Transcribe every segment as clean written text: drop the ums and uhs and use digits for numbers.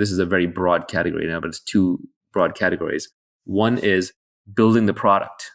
This is a very broad category now, but it's two broad categories. One is building the product,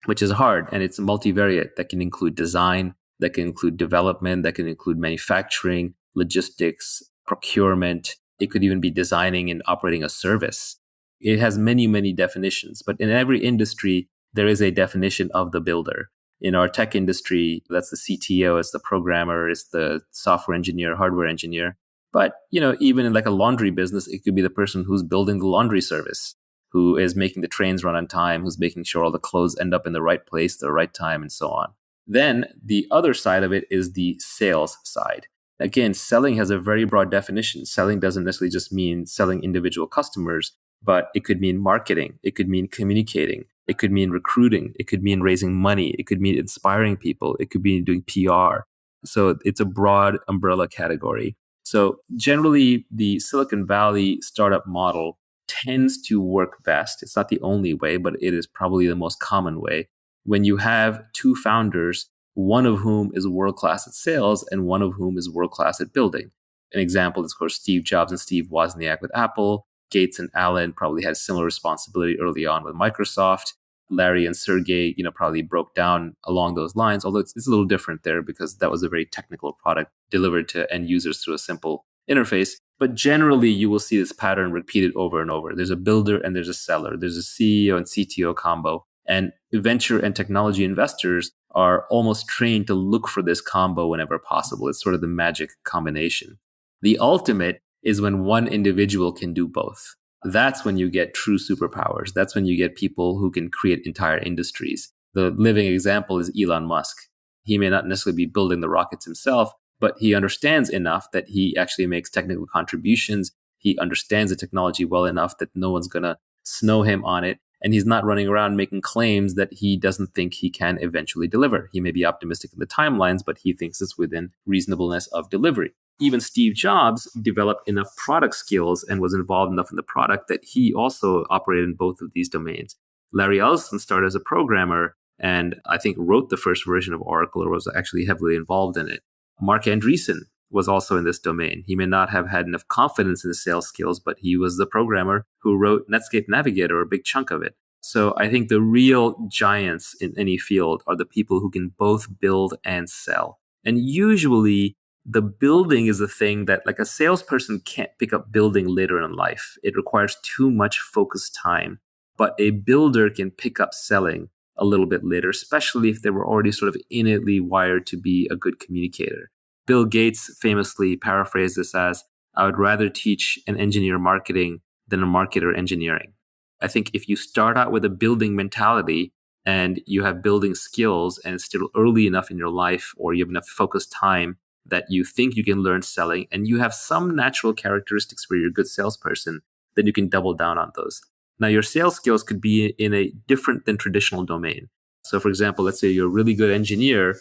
which is hard, and it's multivariate. That can include design, that can include development, that can include manufacturing, logistics, procurement. It could even be designing and operating a service. It has many, many definitions, but in every industry, there is a definition of the builder. In our tech industry, that's the CTO, it's the programmer, it's the software engineer, hardware engineer. But, even in like a laundry business, it could be the person who's building the laundry service, who is making the trains run on time, who's making sure all the clothes end up in the right place, the right time, and so on. Then the other side of it is the sales side. Again, selling has a very broad definition. Selling doesn't necessarily just mean selling individual customers, but it could mean marketing. It could mean communicating. It could mean recruiting. It could mean raising money. It could mean inspiring people. It could be doing PR. So it's a broad umbrella category. So generally, the Silicon Valley startup model tends to work best. It's not the only way, but it is probably the most common way. When you have two founders, one of whom is world-class at sales and one of whom is world-class at building. An example is, of course, Steve Jobs and Steve Wozniak with Apple. Gates and Allen probably had similar responsibility early on with Microsoft. Larry and Sergey, probably broke down along those lines, although it's a little different there because that was a very technical product delivered to end users through a simple interface. But generally, you will see this pattern repeated over and over. There's a builder and there's a seller. There's a CEO and CTO combo. And venture and technology investors are almost trained to look for this combo whenever possible. It's sort of the magic combination. The ultimate is when one individual can do both. That's when you get true superpowers. That's when you get people who can create entire industries. The living example is Elon Musk. He may not necessarily be building the rockets himself, but he understands enough that he actually makes technical contributions. He understands the technology well enough that no one's going to snow him on it. And he's not running around making claims that he doesn't think he can eventually deliver. He may be optimistic in the timelines, but he thinks it's within reasonableness of delivery. Even Steve Jobs developed enough product skills and was involved enough in the product that he also operated in both of these domains. Larry Ellison started as a programmer and I think wrote the first version of Oracle or was actually heavily involved in it. Mark Andreessen was also in this domain. He may not have had enough confidence in his sales skills, but he was the programmer who wrote Netscape Navigator, a big chunk of it. So I think the real giants in any field are the people who can both build and sell. And usually the building is a thing that like a salesperson can't pick up building later in life. It requires too much focused time. But a builder can pick up selling a little bit later, especially if they were already sort of innately wired to be a good communicator. Bill Gates famously paraphrased this as, I would rather teach an engineer marketing than a marketer engineering. I think if you start out with a building mentality and you have building skills and it's still early enough in your life or you have enough focused time that you think you can learn selling and you have some natural characteristics where you're a good salesperson, then you can double down on those. Now, your sales skills could be in a different than traditional domain. So, for example, let's say you're a really good engineer,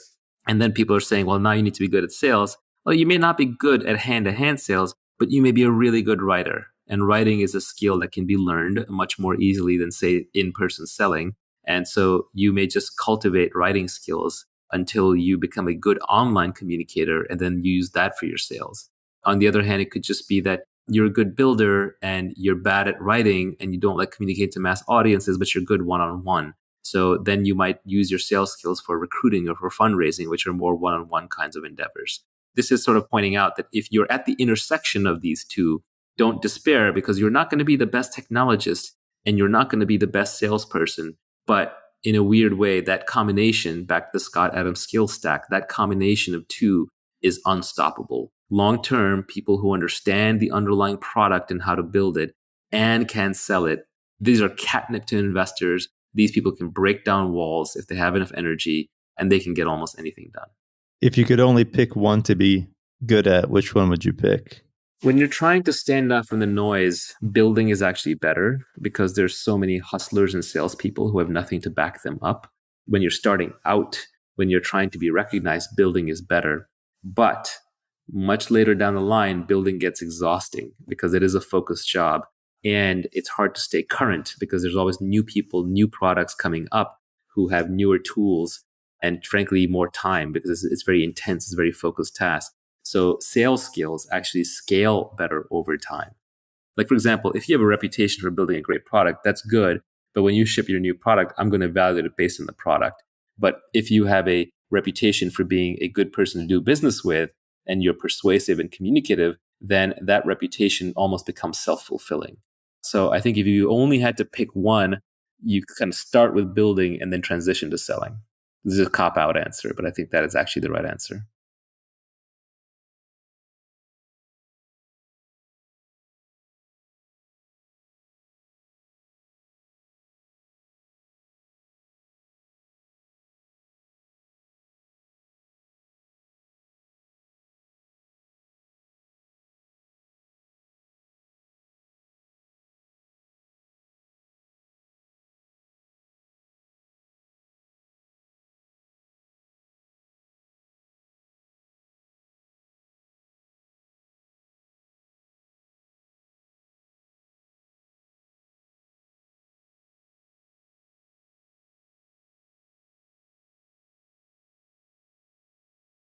and then people are saying, well, now you need to be good at sales. Well, you may not be good at hand-to-hand sales, but you may be a really good writer. And writing is a skill that can be learned much more easily than, say, in-person selling. And so you may just cultivate writing skills until you become a good online communicator and then use that for your sales. On the other hand, it could just be that you're a good builder and you're bad at writing and you don't like communicate to mass audiences, but you're good one-on-one. So then you might use your sales skills for recruiting or for fundraising, which are more one-on-one kinds of endeavors. This is sort of pointing out that if you're at the intersection of these two, don't despair because you're not going to be the best technologist and you're not going to be the best salesperson. But in a weird way, that combination, back to the Scott Adams skill stack, that combination of two is unstoppable. Long-term, people who understand the underlying product and how to build it and can sell it, these are catnip to investors. These people can break down walls if they have enough energy and they can get almost anything done. If you could only pick one to be good at, which one would you pick? When you're trying to stand out from the noise, building is actually better because there's so many hustlers and salespeople who have nothing to back them up. When you're starting out, when you're trying to be recognized, building is better. But much later down the line, building gets exhausting because it is a focused job. And it's hard to stay current because there's always new people, new products coming up who have newer tools and frankly, more time because it's very intense, it's a very focused task. So sales skills actually scale better over time. Like, for example, if you have a reputation for building a great product, that's good. But when you ship your new product, I'm going to evaluate it based on the product. But if you have a reputation for being a good person to do business with and you're persuasive and communicative, then that reputation almost becomes self-fulfilling. So I think if you only had to pick one, you kind of start with building and then transition to selling. This is a cop-out answer, but I think that is actually the right answer.